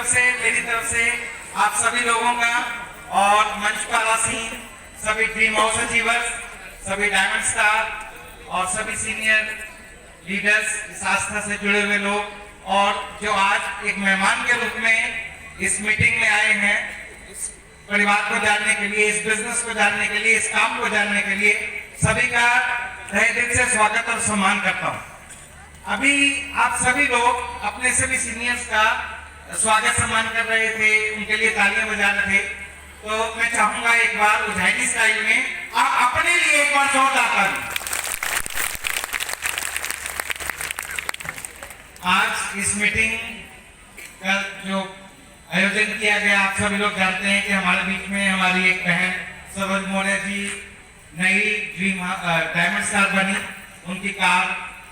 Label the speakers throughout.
Speaker 1: से, मेरी तरफ से आप सभी लोगों का और मंच पर आसीन सभी ड्रीम हाउस अचीवर्स, सभी डायमंड स्टार और सभी सीनियर लीडर्स, इस आस्था से जुड़े हुए लोग और जो आज एक मेहमान के रूप में इस मीटिंग में आए हैं, इस परिवार को जानने के लिए, इस बिजनेस को जानने के लिए, इस काम को जानने के लिए, सभी का तहे दिल से स्वागत और सम्मान करता हूँ। अभी आप सभी लोग अपने सभी सीनियर्स का स्वागत सम्मान कर रहे थे, उनके लिए तालियां बजा रहे थे, तो मैं चाहूंगा एक बार उज्जैनी स्टाइल में आप अपने लिए एक बार जोरदार ताली। आज इस मीटिंग का जो आयोजन किया गया, आप सभी लोग जानते हैं कि हमारे बीच में हमारी एक बहन सरोज मौर्य जी नई ड्रीम डायमंड स्टार बनी, उनकी कार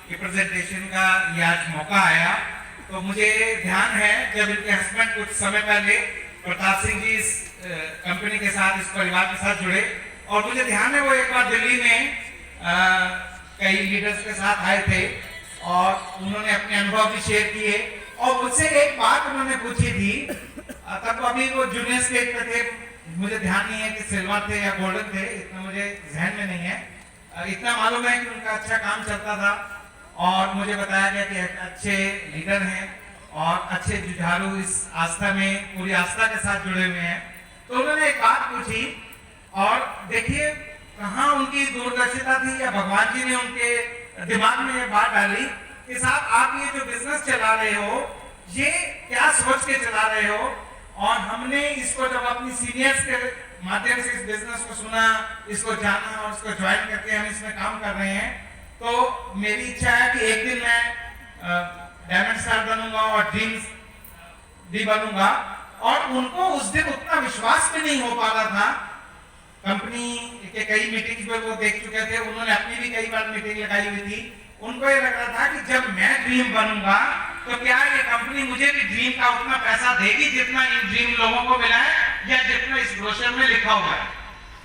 Speaker 1: के प्रेजेंटेशन का ये आज मौका आया। तो मुझे ध्यान है जब इनके हस्बैंड कुछ समय पहले प्रताप सिंह जी इस कंपनी के साथ, इस परिवार के साथ जुड़े, और मुझे ध्यान है वो एक बार दिल्ली में कई लीडर्स के साथ आए थे और उन्होंने अपने अनुभव भी शेयर किए और मुझसे एक बात उन्होंने पूछी थी। तब अभी वो जूनियर स्टेज पे थे, मुझे ध्यान नहीं है कि सिल्वर थे या गोल्डन थे, इतना मुझे जहन में नहीं है। इतना मालूम है कि उनका अच्छा काम चलता था और मुझे बताया गया कि अच्छे लीडर हैं और अच्छे जुझारू इस आस्था में पूरी आस्था के साथ जुड़े हुए हैं। तो उन्होंने एक बात पूछी और देखिए कहाँ उनकी दूरदर्शिता थी या भगवान जी ने उनके दिमाग में ये बात डाली कि साहब आप ये जो बिजनेस चला रहे हो, ये क्या सोच के चला रहे हो। और हमने इसको जब अपनी सीनियर्स के माध्यम से इस बिजनेस को सुना, इसको जाना और इसको ज्वाइन करके हम इसमें काम कर रहे हैं, तो मेरी इच्छा है कि एक दिन मैं डायमंड स्टार बनूंगा और ड्रीम्स भी बनूंगा। और उनको उस दिन उतना विश्वास भी नहीं हो पा रहा था। कंपनी के कई मीटिंग्स में वो देख चुके थे, उन्होंने अपनी भी कई बार मीटिंग लगाई हुई थी। उनको ये लग रहा था कि जब मैं ड्रीम बनूंगा तो क्या ये कंपनी मुझे भी ड्रीम का उतना पैसा देगी जितना इन ड्रीम लोगों को मिला है या जितना इस ब्रोशर में लिखा हुआ है।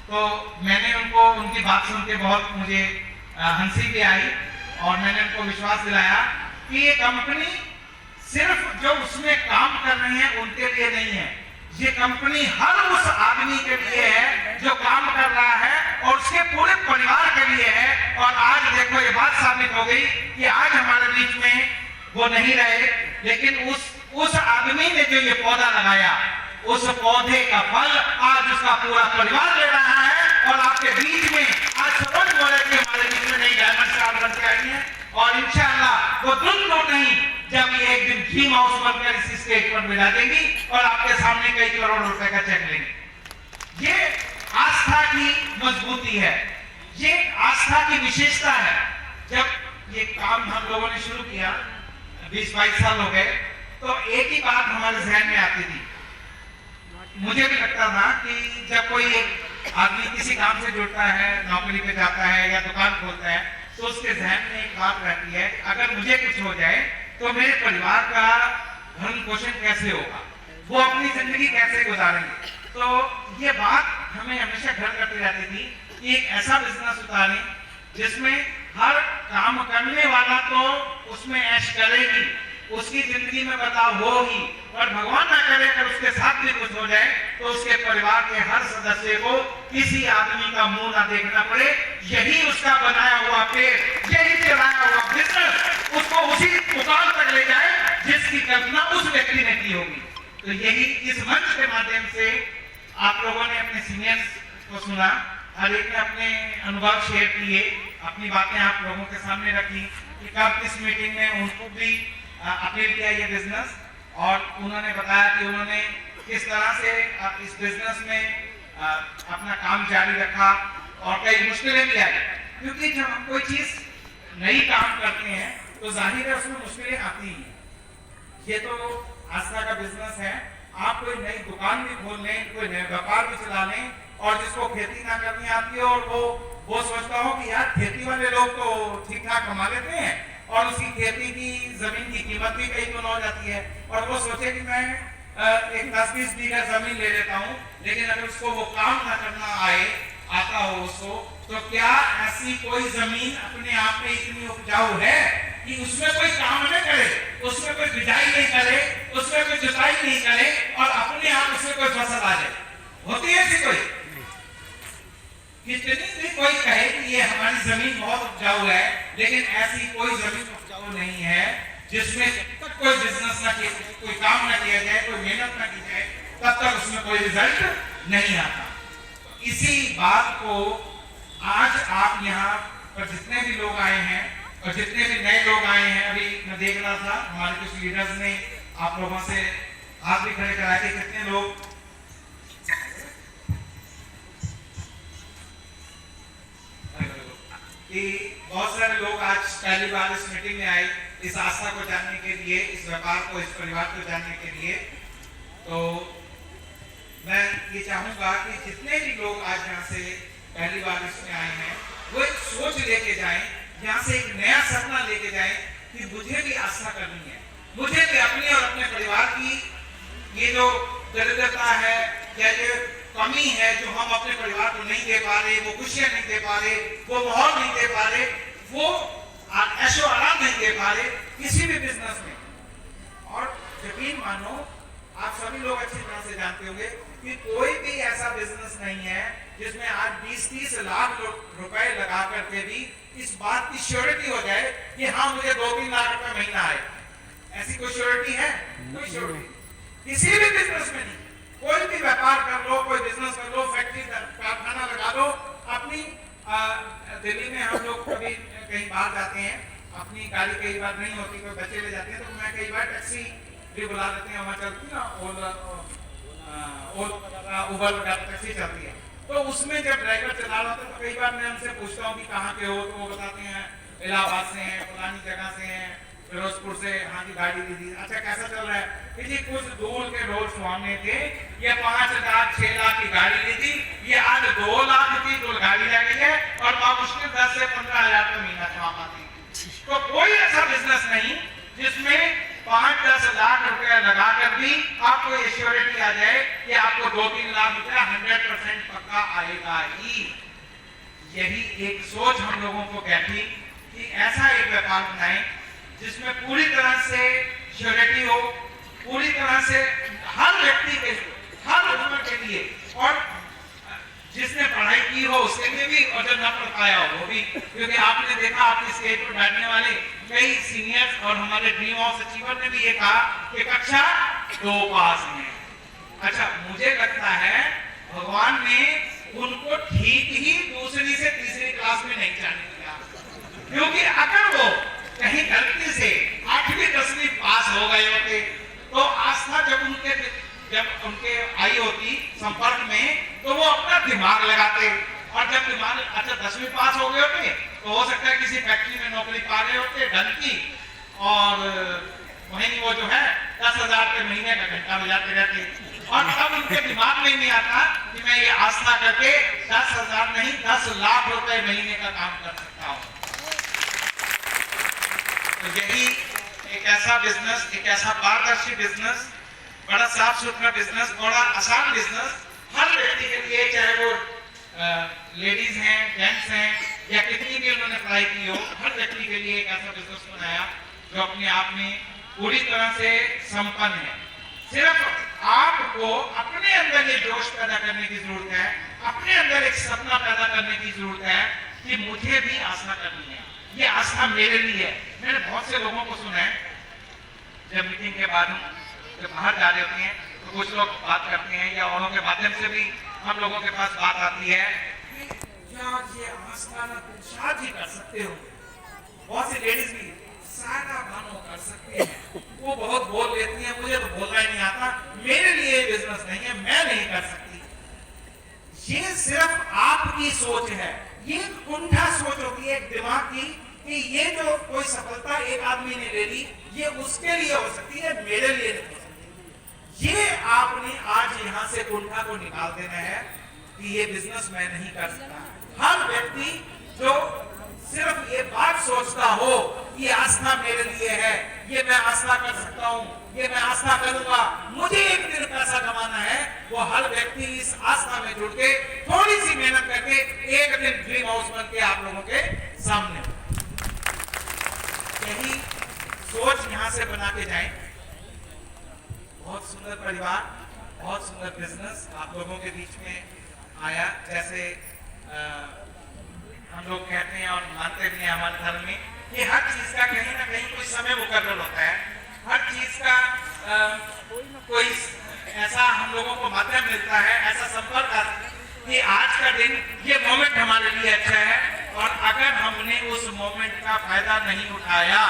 Speaker 1: तो मैंने उनको उनकी बात सुन के बहुत मुझे हंसी भी आई और मैंने उनको विश्वास दिलाया कि ये कंपनी सिर्फ जो उसमें काम कर रही है उनके लिए नहीं है, ये कंपनी हर उस आदमी के लिए है जो काम कर रहा है और उसके पूरे परिवार के लिए है। और आज देखो ये बात साबित हो गई कि आज हमारे बीच में वो नहीं रहे, लेकिन उस आदमी ने जो ये पौधा लगाया, उस पौधे का फल आज उसका पूरा परिवार ले रहा है। और आपके बीच में आज सरोज मौर्य जी हमारे बीच में नई डायमंड स्टार बन के आई है और इंशाअल्लाह वो दूर नहीं जब ये एक दिन ड्रीम हाउस बनकर इसी स्टेज पर मिला देंगी और आपके सामने कई करोड़ रुपए का चेक लेंगे। ये आस्था की मजबूती है, ये आस्था की विशेषता है। जब ये काम हम लोगों ने शुरू किया 20-22 साल हो गए, तो एक ही बात हमारे जहन में आती थी। मुझे भी लगता था कि जब कोई एक आदमी किसी काम से जुड़ता है, नौकरी पे जाता है या दुकान खोलता है, तो उसके जहन में एक बात रहती है कि अगर मुझे कुछ हो जाए तो मेरे परिवार का भरण पोषण कैसे होगा, वो अपनी जिंदगी कैसे गुजारेंगे। तो ये बात हमें हमेशा घर करती रहती थी कि एक ऐसा बिजनेस उतारें जिसमें हर काम करने वाला तो उसमें ऐश करेगी, उसकी जिंदगी में बदलाव होगी, और भगवान ना करे अगर उसके साथ भी कुछ हो जाए तो उसके परिवार के हर सदस्य को किसी आदमी का मुंह ना देखना पड़े। यही उसका बनाया हुआ पेड़, यही चलाया हुआ बिजनेस उसको उसी मुकाम तक ले जाए जिसकी कल्पना उस व्यक्ति ने की होगी। तो यही इस मंच के माध्यम से आप लोगों ने अपने सीनियर्स को सुना, हर एक ने अपने अनुभव शेयर किए, अपनी बातें आप लोगों के सामने रखी कि कब इस मीटिंग में उनको भी अपील किया ये बिजनेस, और उन्होंने बताया कि उन्होंने किस तरह से इस बिजनेस में अपना काम जारी रखा और कई मुश्किलें भी आई, क्योंकि जब हम कोई चीज नई काम करते हैं तो जाहिर है उसमें मुश्किलें आती ही। ये तो आस्था का बिजनेस है, आप कोई नई दुकान भी खोल लें, कोई नया व्यापार भी चला लें, और जिसको खेती ना करनी आती है और वो सोचता हो कि यार खेती वाले लोग तो ठीक ठाक कमा लेते हैं और उसकी खेती की जमीन की कीमत भी कई गुना हो जाती है, और वो सोचे कि मैं एक 10-20 बीघा जमीन ले लेता हूँ, लेकिन अगर उसको वो काम ना करना आता हो उसको, तो क्या ऐसी कोई जमीन अपने आप में इतनी उपजाऊ है कि उसमें कोई काम न करे, उसमें कोई बिजाई नहीं करे, उसमें कोई जुताई नहीं करे लेकिन ऐसी कोई जमीन उपजाऊ नहीं है जिसमें जब तक कोई बिजनेस ना किया, कोई काम ना किया जाए, कोई मेहनत ना की जाए, तब तक उसमें कोई रिजल्ट नहीं आता। इसी बात को आज आप यहाँ पर जितने भी लोग आए हैं और जितने भी नए लोग आए हैं, अभी मैं देख रहा था हमारे कुछ लीडर्स ने आप लोगों से हाथ भी खड़े कराए थे, कितने लोग कि बहुत सारे लोग आज पहली बार इस मीटिंग में आए इस आस्था को जानने के लिए, इस व्यापार को, इस परिवार को जानने के लिए। तो मैं ये चाहूंगा कि जितने भी लोग आज यहाँ से पहली बार इसमें आए हैं वो एक सोच लेके जाएं, यहाँ से एक नया सपना लेके जाएं कि मुझे भी आस्था करनी है, मुझे भी अपनी और अपने परिवार की ये जो दरिद्रता है या जो कमी है जो हम अपने परिवार को नहीं दे पा रहे, वो खुशियां नहीं दे पा रहे, वो माहौल नहीं दे पा रहे, वो ऐशो आराम नहीं दे पा रहे किसी भी बिजनेस में। और यकीन मानो आप सभी लोग अच्छी तरह से जानते होंगे कि कोई भी ऐसा बिजनेस नहीं है जिसमें आज 20-30 लाख रुपए लगा करके भी इस बात की श्योरिटी हो जाए कि हाँ मुझे 2-3 लाख रुपए महीना आए। ऐसी कोई श्योरिटी है? कोई श्योरिटी किसी भी बिजनेस में नहीं। कोई भी व्यापार कर लो, कोई बिजनेस कर लो, फैक्ट्री कारखाना लगा लो। अपनी दिल्ली में हम लोग कभी कहीं बाहर जाते हैं, अपनी गाड़ी कई बार नहीं होती, कोई बच्चे ले जाते हैं, तो मैं कई बार टैक्सी भी बुला लेते हैं, वहाँ चलती है ना उबर वगैरह टैक्सी चलती है। तो उसमें जब ड्राइवर चला रहा होता है तो कई बार मैं उनसे पूछता हूँ कि कहाँ के हो, तो वो बताते हैं इलाहाबाद से हैं, फलानी जगह से हैं, फिरोजपुर से। हाँ जी गाड़ी ली थी, अच्छा कैसा चल रहा है? जी कुछ दूर के रोज स्वामी थे, ये 5 लाख 6 लाख की गाड़ी ली थी, ये आज 2 लाख की तो गाड़ी लग गई है और मुश्किल 10 से 15 हजार का महीना कमा पाती। तो कोई ऐसा बिजनेस नहीं जिसमें 5-10 लाख रुपया लगाकर भी आपको ये श्योरिटी आ जाए कि आपको 2-3 लाख रुपया 100% पक्का आएगा ही। यही एक सोच हम लोगों को बैठी कि ऐसा एक व्यापार बनाए जिसमें पूरी तरह से श्योरिटी हो, पूरी तरह से हर व्यक्ति के, हर उम्र के लिए, और जिसने पढ़ाई की हो उसके लिए भी और जो न पढ़ पाया हो वो भी। क्योंकि आपने देखा आपके स्टेज पर बैठने वाले कई सीनियर्स और हमारे ड्रीम हाउस अचीवर ने भी ये कहा कि कक्षा 2 पास हैं। अच्छा मुझे लगता है भगवान ने उनको ठीक ही दूसरी से तीसरी क्लास में नहीं जाने दिया, क्योंकि अगर वो कहीं गलती से 8वीं 10वीं पास हो गए होते तो आस्था जब उनके आई होती संपर्क में तो वो अपना दिमाग लगाते, और जब दिमाग अच्छा 10वीं पास हो गए होते तो हो सकता है किसी फैक्ट्री में नौकरी पा गए होते ढंग की, और वहीं वो जो है 10,000 के महीने का घंटा बजाते रहते, और तब उनके दिमाग में नहीं आता कि मैं ये आस्था करके 10,000 नहीं 10 लाख रुपए महीने का काम कर सकता हूँ। तो यही एक ऐसा बिजनेस, एक ऐसा पारदर्शी बिजनेस, बड़ा साफ सुथरा बिजनेस, बड़ा आसान बिजनेस हर व्यक्ति के लिए, चाहे वो लेडीज हैं, जेंट्स हैं या कितनी भी उन्होंने पढ़ाई की हो, हर व्यक्ति के लिए एक ऐसा बिजनेस बनाया जो अपने आप में पूरी तरह से संपन्न है। सिर्फ आपको अपने अंदर ये जोश पैदा करने की जरूरत है, अपने अंदर एक सपना पैदा करने की जरूरत है कि मुझे भी आस्था करनी है, ये आस्था मेरे लिए है। मैंने बहुत से लोगों को सुना है जब मीटिंग के बाद जब बाहर जा रहे होते हैं तो कुछ लोग बात करते हैं या औरों के माध्यम से भी हम लोगों के पास बात आती है कि यार ये आस्था ना तुम शादी कर सकते हो। बहुत सी लेडीज भी सारा भानो कर सकते हैं, वो बहुत बोल लेती हैं, मुझे तो बोलना ही नहीं आता, मेरे लिए बिजनेस नहीं है, मैं नहीं कर सकती। ये सिर्फ आपकी सोच है, ये कुंठा सोच होती है दिमाग की कि ये जो कोई सफलता एक आदमी ने ले ली ये उसके लिए हो सकती है, मेरे लिए नहीं हो सकती। ये आपने आज यहाँ से कुंठा को निकाल देना है कि ये बिजनेस मैं नहीं कर सकता। हर व्यक्ति जो सिर्फ ये बात सोचता हो कि आस्था मेरे लिए है, ये मैं आस्था कर सकता हूँ, ये मैं आस्था करूंगा, मुझे एक दिन पैसा कमाना है, वो हर व्यक्ति इस आस्था में जुड़ के थोड़ी सी मेहनत करके एक दिन ड्रीम हाउस बन के आप लोगों के सामने। यही सोच यहाँ से बना के जाए। बहुत सुंदर परिवार, बहुत सुंदर बिजनेस आप लोगों के बीच में आया। जैसे हम लोग कहते हैं और मानते भी हैं हमारे धर्म में कि हर चीज का कहीं ना कहीं कोई समय मुकर्रर होता है। हर चीज का कोई ऐसा हम लोगों को माध्यम मिलता है, ऐसा संपर्क आता है कि आज का दिन ये मोमेंट हमारे लिए अच्छा है, और अगर हमने उस मोमेंट का फायदा नहीं उठाया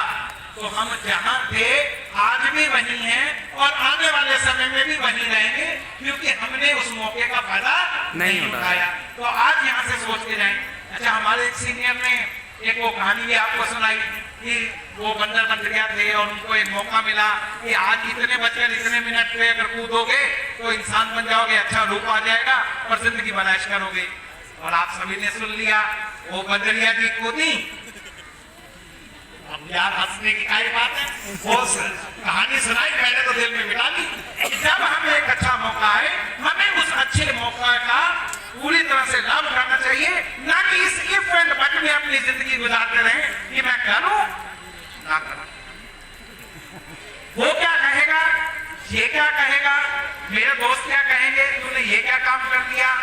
Speaker 1: तो हम जहां थे आज भी वहीं हैं और आने वाले समय में भी वहीं रहेंगे, क्योंकि हमने उस मौके का फायदा नहीं उठाया। तो आज यहाँ से सोच के जाएं। अच्छा, हमारे एक सीनियर ने एक वो कहानी भी आपको सुनाई कि वो बंदर बन गया थे और उनको एक मौका मिला कि आज इतने बचकर इतने मिनट पे अगर कूदोगे तो इंसान बन जाओगे, अच्छा रूप आ जाएगा और जिंदगी बनाइश करोगे। और आप सभी ने सुन लिया, वो बंदरिया की कूदी। अब यार हंसने की क्या बात है, वो कहानी सुनाई, मैंने तो दिल में बिठा ली। जब हमें एक अच्छा मौका आए, हमें उस अच्छे मौका का पूरी तरह से लाभ उठाना चाहिए, ना कि इस इफ एंड बट में अपनी जिंदगी गुजारते रहे कि मैं करूं ना करूं, वो क्या कहेगा, ये क्या कहेगा, मेरे दोस्त क्या कहेंगे, तूने ये क्या काम कर दिया।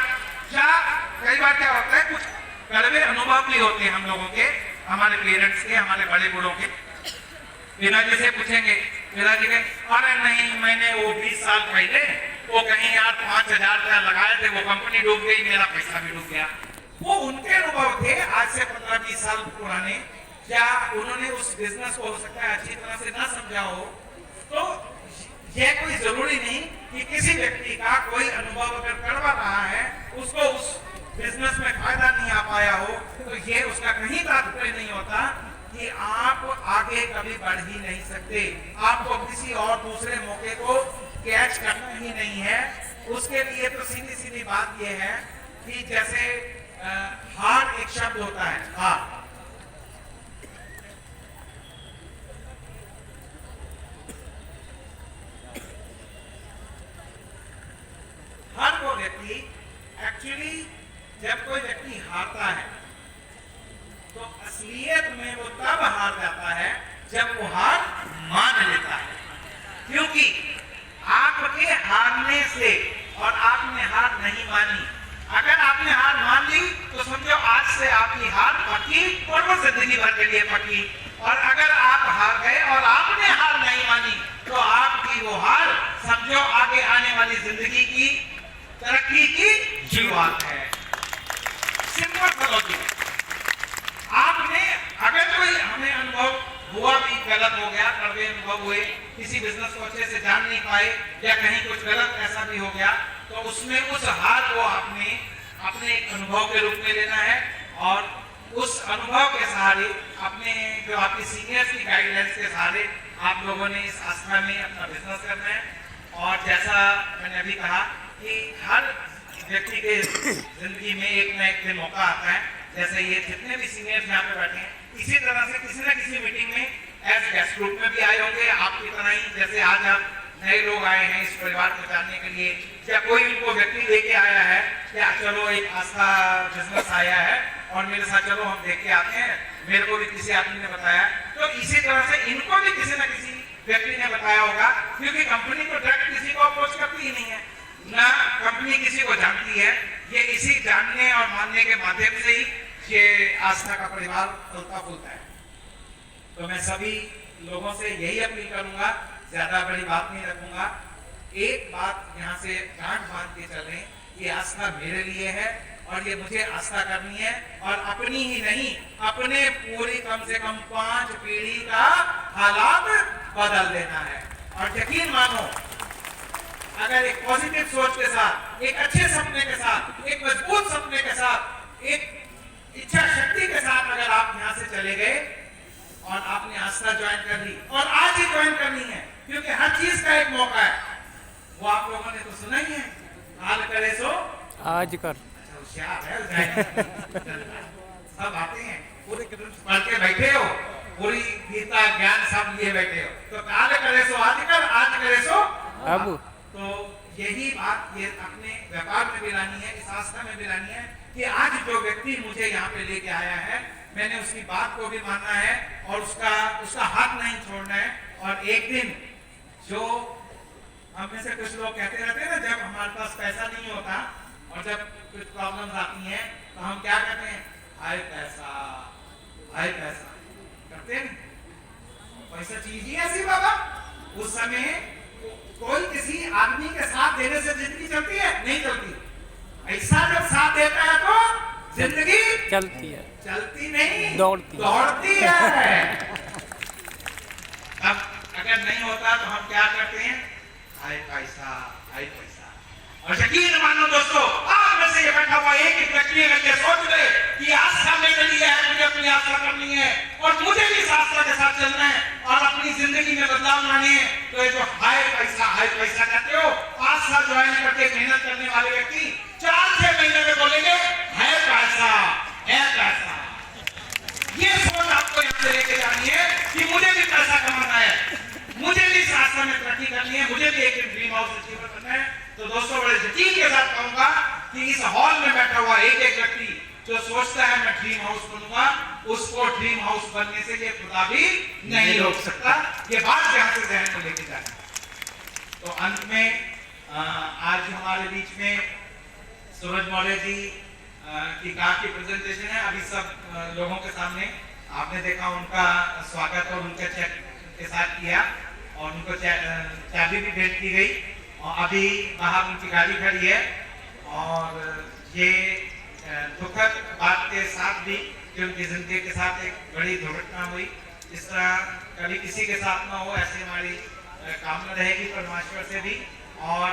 Speaker 1: क्या कई बार क्या होता है, कुछ कड़वे अनुभव भी होते हैं हम लोगों के, हमारे पेरेंट्स के, हमारे बड़े बूढ़ों के। पिताजी से पूछेंगे, पिताजी कहें अरे नहीं, मैंने वो 20 साल पहले वो कहीं यार 5,000 रुपया लगाए थे, वो कंपनी डूब गई, मेरा पैसा भी डूब गया। वो उनके अनुभव थे आज से 15-20 साल पुराने। क्या उन्होंने उस बिजनेस को हो सकता है अच्छी तरह से ना समझा हो, तो यह कोई जरूरी नहीं कि किसी व्यक्ति का कोई अनुभव अगर कड़वा रहा है, उसको उस बिजनेस में फायदा नहीं आ पाया हो, तो ये उसका कहीं तात्पर्य नहीं होता कि आप आगे कभी बढ़ ही नहीं सकते। आपको किसी और दूसरे मौके को कैच करना ही नहीं है। उसके लिए तो सीधी सीधी बात यह है कि जैसे हार एक शब्द होता है, हार, हर वो व्यक्ति एक्चुअली जब कोई व्यक्ति हारता है तो असलियत में वो तब हार जाता है जब वो हार मान लेता है। क्योंकि आपके हारने से, और आपने हार नहीं मानी, अगर आपने हार मान ली तो समझो आज से आपकी हार पक्की और वो जिंदगी भर के लिए पक्की। और अगर आप हार गए और आपने हार नहीं मानी तो आपकी वो हार समझो आगे आने वाली जिंदगी की तरक्की की शुरुआत है। सिंपल सा लॉजिक। आपने अगर कोई हमें अनुभव हुआ भी गलत हो गया, कड़वे अनुभव हुए, किसी बिजनेस को अच्छे से जान नहीं पाए या कहीं कुछ गलत ऐसा भी हो गया, तो उसमें उस हार को आपने अपने एक अनुभव के रूप में लेना है और उस अनुभव के सहारे, अपने जो आपकी सीनियर्स की गाइडलाइंस के सहारे आप लोगों ने इस आस्था में अपना बिजनेस करना है। और जैसा मैंने अभी कहा कि हर व्यक्ति के जिंदगी में एक ना एक दिन मौका आता है, जैसे ये जितने भी सीनियर्स यहाँ पे बैठे हैं, इसी तरह से किसी न किसी मीटिंग में एज गेस्ट ग्रुप में भी आए होंगे आपकी तरह ही, जैसे आज आप नए लोग आए हैं इस परिवार को जानने के लिए, या कोई उनको व्यक्ति लेके आया है, या चलो एक आस्था बिजनेस आया है और मेरे साथ चलो हम देख के आते हैं, मेरे को भी किसी आदमी ने बताया। तो इसी तरह से इनको भी किसी न किसी व्यक्ति ने बताया होगा, क्योंकि कंपनी तो डायरेक्ट किसी को अप्रोच करती ही नहीं है, ना कंपनी किसी को जानती है। ये इसी जानने और मानने के माध्यम से ही ये आस्था का परिवार फूलता फूलता है। तो मैं सभी लोगों से यही अपील करूंगा, ज्यादा बड़ी बात नहीं रखूंगा, एक बात यहाँ से गांठ बांध के चलें, ये आस्था मेरे लिए है और ये मुझे आस्था करनी है, और अपनी ही नहीं, अपने पूरी कम से कम 5 पीढ़ी का हालात बदल देना है। और यकीन मानो, अगर एक पॉजिटिव सोच के साथ, एक अच्छे सपने के साथ, एक मजबूत सपने के साथ, एक इच्छा शक्ति के साथ अगर आप यहाँ से चले गए और आपने आस्था ज्वाइन कर ली, और आज ही ज्वाइन करनी है, क्योंकि हर चीज का एक मौका है, वो आप लोगों ने तो सुना ही है, हाल करे सो
Speaker 2: आज कर।
Speaker 1: अच्छा होशियार है, सब आते हैं, पूरे पढ़ के बैठे हो, पूरी गीता ज्ञान सब लिए बैठे हो, तो काल करे सो आज कर, आज करे सो
Speaker 2: अब।
Speaker 1: तो यही बात ये अपने व्यापार में भी लानी है, इस आस्था में भी लानी है कि आज जो व्यक्ति मुझे यहाँ पे लेके आया है, मैंने उसकी बात को भी मानना है और उसका हाथ नहीं छोड़ना है। और एक दिन जो हम में से कुछ लोग कहते रहते हैं ना, जब हमारे पास पैसा नहीं होता और जब कुछ प्रॉब्लम्स आती हैं तो हम क्या कहते हैं, हाय पैसा, हाय पैसा करते हैं। पैसा चीज ही ऐसी बाबा, उस समय कोई किसी आदमी के साथ देने से जिंदगी चलती है? नहीं चलती। ऐसा जब साथ देता है तो जिंदगी
Speaker 2: चलती है,
Speaker 1: चलती नहीं
Speaker 2: दौड़ती
Speaker 1: है। अब अगर नहीं होता तो हम क्या करते हैं? हाय पैसा, हाय पैसा। और यकीन मानो दोस्तों, आप में से ये बैठा हुआ एक एक व्यक्ति अगर ये सोच ले कि आस्था मेरे लिए है, मुझे अपनी आस्था करनी है और मुझे भी इस आस्था के साथ चलना है और अपनी जिंदगी में बदलाव लाने हैं, तो ये जो हाय पैसा कहते हो, आस्था ज्वाइन करके मेहनत करने वाले व्यक्ति 4-6 महीने में बोलेंगे है पैसा, है पैसा। ये सोच आपको यहाँ से लेके जानी है कि मुझे भी पैसा कमाना है, मुझे भी इस आस्था में तरक्की करनी है, मुझे भी एक ड्रीम हाउस अचीव करना है। तो दोस्तों बड़े यकीन के साथ कहूंगा कि इस हॉल में बैठा हुआ एक एक व्यक्ति जो सोचता है मैं ड्रीम हाउस बनूंगा, उसको ड्रीम हाउस बनने से ये खुदा भी नहीं रोक सकता। ये बात यहाँ से जहन में लेके जाना। तो अंत में आज हमारे बीच में सूरज मौर्य जी की कार की प्रेजेंटेशन है। अभी सब लोगों के सामने आपने देखा उनका स्वागत और उनका चेक के साथ किया और उनको चाबी भी भेंट की गई और अभी बाहर उनकी गाड़ी खड़ी है। और ये दुखद बात के साथ भी कि उनकी जिंदगी के साथ एक बड़ी दुर्घटना हुई, इस तरह कभी किसी के साथ ना हो, ऐसी हमारी कामना रहेगी परमेश्वर से भी और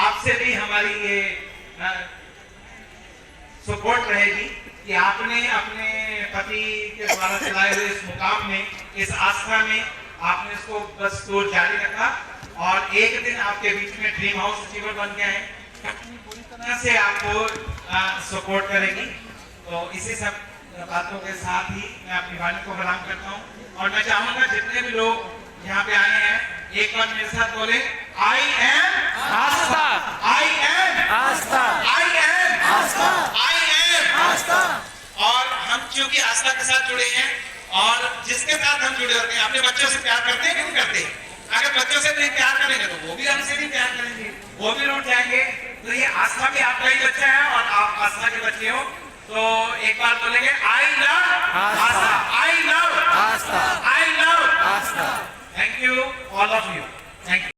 Speaker 1: आपसे भी हमारी ये सपोर्ट रहेगी कि आपने अपने पति के द्वारा चलाए हुए इस मुकाम में, इस आस्था में आपने इसको बस दूर जारी रखा और एक दिन आपके बीच में ड्रीम हाउस अचीवर बन गए हैं। कंपनी पूरी तरह से आपको सपोर्ट करेगी। तो इसी सब बातों के साथ ही मैं अपनी वाणी को विराम करता हूँ और मैं चाहूंगा जितने भी लोग यहाँ पे आए हैं एक बार मेरे साथ बोले I am
Speaker 2: Aastha,
Speaker 1: I am
Speaker 2: Aastha,
Speaker 1: I am
Speaker 2: Aastha,
Speaker 1: I am
Speaker 2: Aastha.
Speaker 1: और हम क्योंकि आस्था के साथ जुड़े हैं और जिसके साथ हम जुड़े होते हैं, अपने बच्चों से प्यार करते हैं कि नहीं करते? अगर बच्चों से नहीं प्यार करेंगे तो वो भी हमसे नहीं प्यार करेंगे, वो भी लौट जाएंगे। तो ये आस्था भी आपका ही बच्चा है और आप आस्था के बच्चे हो। तो एक बार बोलेंगे I love Aastha, I love
Speaker 2: Aastha,
Speaker 1: I love
Speaker 2: Aastha.
Speaker 1: Thank you all of you, thank you.